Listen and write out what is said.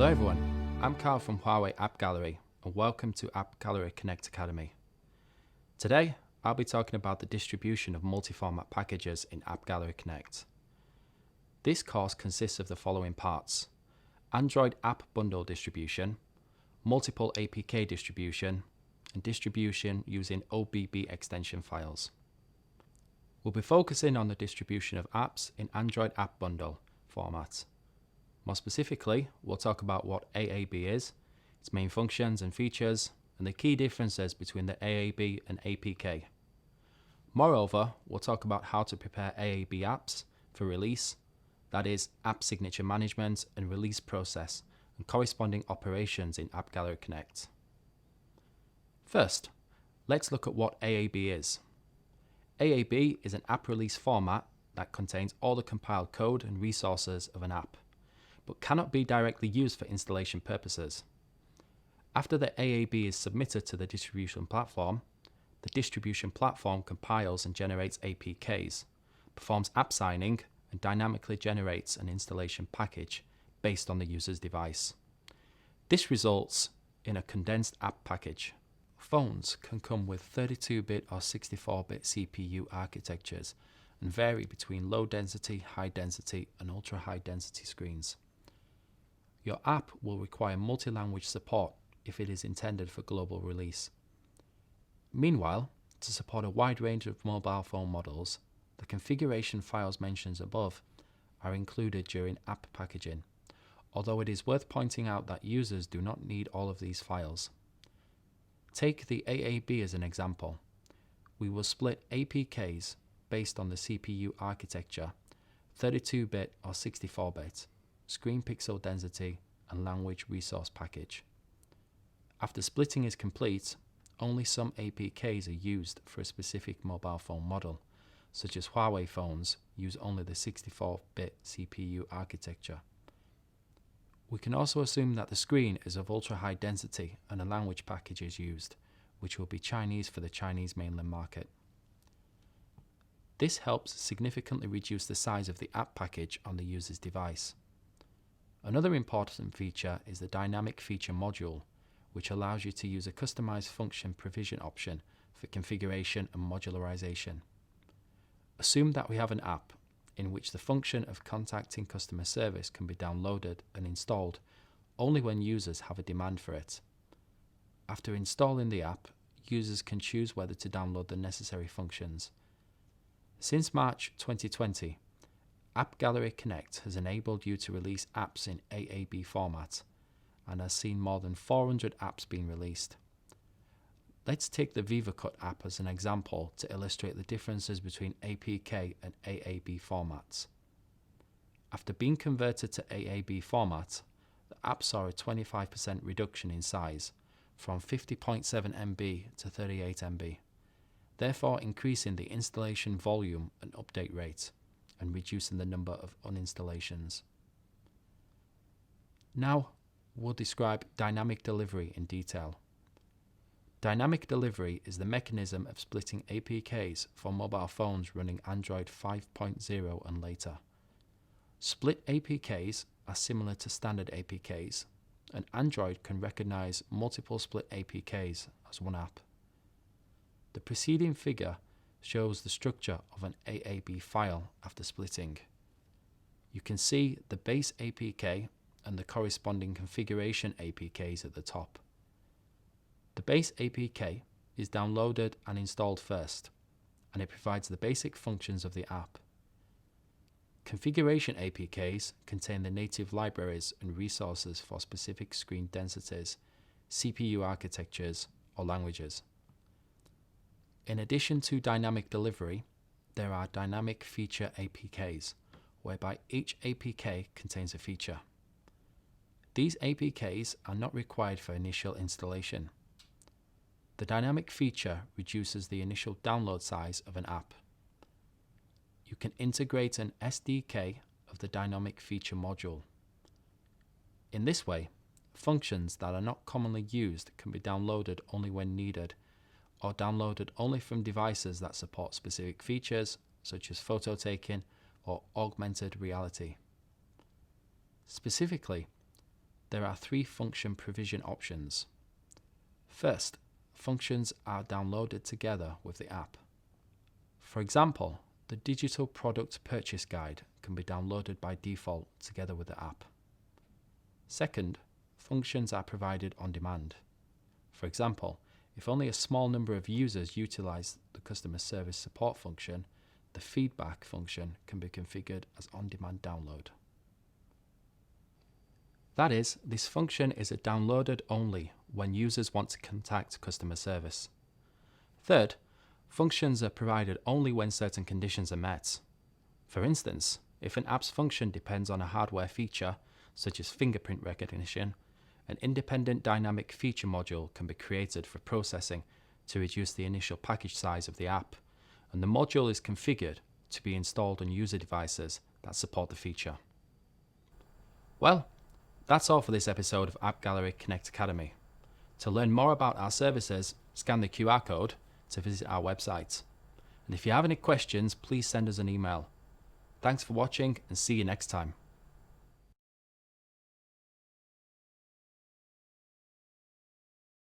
Hello everyone, I'm Carl from Huawei AppGallery and welcome to AppGallery Connect Academy. Today, I'll be talking about the distribution of multi-format packages in AppGallery Connect. This course consists of the following parts: Android App Bundle distribution, multiple APK distribution, and distribution using OBB extension files. We'll be focusing on the distribution of apps in Android App Bundle format. More specifically, we'll talk about what AAB is, its main functions and features, and the key differences between the AAB and APK. Moreover, we'll talk about how to prepare AAB apps for release, that is, app signature management and release process, and corresponding operations in AppGallery Connect. First, let's look at what AAB is. AAB is an app release format that contains all the compiled code and resources of an app, but cannot be directly used for installation purposes. After the AAB is submitted to the distribution platform, the distribution platform compiles and generates APKs, performs app signing, and dynamically generates an installation package based on the user's device. This results in a condensed app package. Phones can come with 32-bit or 64-bit CPU architectures and vary between low density, high density, and ultra high density screens. Your app will require multi-language support if it is intended for global release. Meanwhile, to support a wide range of mobile phone models, the configuration files mentioned above are included during app packaging, although it is worth pointing out that users do not need all of these files. Take the AAB as an example. We will split APKs based on the CPU architecture, 32-bit or 64-bit, screen pixel density, and language resource package. After splitting is complete, only some APKs are used for a specific mobile phone model, such as Huawei phones use only the 64-bit CPU architecture. We can also assume that the screen is of ultra high density and a language package is used, which will be Chinese for the Chinese mainland market. This helps significantly reduce the size of the app package on the user's device. Another important feature is the dynamic feature module, which allows you to use a customized function provision option for configuration and modularization. Assume that we have an app in which the function of contacting customer service can be downloaded and installed only when users have a demand for it. After installing the app, users can choose whether to download the necessary functions. Since March 2020, AppGallery Connect has enabled you to release apps in AAB format and has seen more than 400 apps being released. Let's take the VivaCut app as an example to illustrate the differences between APK and AAB formats. After being converted to AAB format, the app saw a 25% reduction in size from 50.7 MB to 38 MB, therefore increasing the installation volume and update rate and reducing the number of uninstallations. Now, we'll describe dynamic delivery in detail. Dynamic delivery is the mechanism of splitting APKs for mobile phones running Android 5.0 and later. Split APKs are similar to standard APKs, and Android can recognize multiple split APKs as one app. The preceding figure shows the structure of an AAB file after splitting. You can see the base APK and the corresponding configuration APKs at the top. The base APK is downloaded and installed first, and it provides the basic functions of the app. Configuration APKs contain the native libraries and resources for specific screen densities, CPU architectures, or languages. In addition to dynamic delivery, there are dynamic feature APKs, whereby each APK contains a feature. These APKs are not required for initial installation. The dynamic feature reduces the initial download size of an app. You can integrate an SDK of the dynamic feature module. In this way, functions that are not commonly used can be downloaded only when needed, or downloaded only from devices that support specific features such as photo taking or augmented reality. Specifically, there are 3 function provision options. First, functions are downloaded together with the app. For example, the digital product purchase guide can be downloaded by default together with the app. Second, functions are provided on demand. For example, if only a small number of users utilize the customer service support function, the feedback function can be configured as on-demand download. That is, this function is downloaded only when users want to contact customer service. Third, functions are provided only when certain conditions are met. For instance, if an app's function depends on a hardware feature, such as fingerprint recognition, an independent dynamic feature module can be created for processing to reduce the initial package size of the app, and the module is configured to be installed on user devices that support the feature. Well, that's all for this episode of AppGallery Connect Academy. To learn more about our services, scan the QR code to visit our website. And if you have any questions, please send us an email. Thanks for watching and see you next time.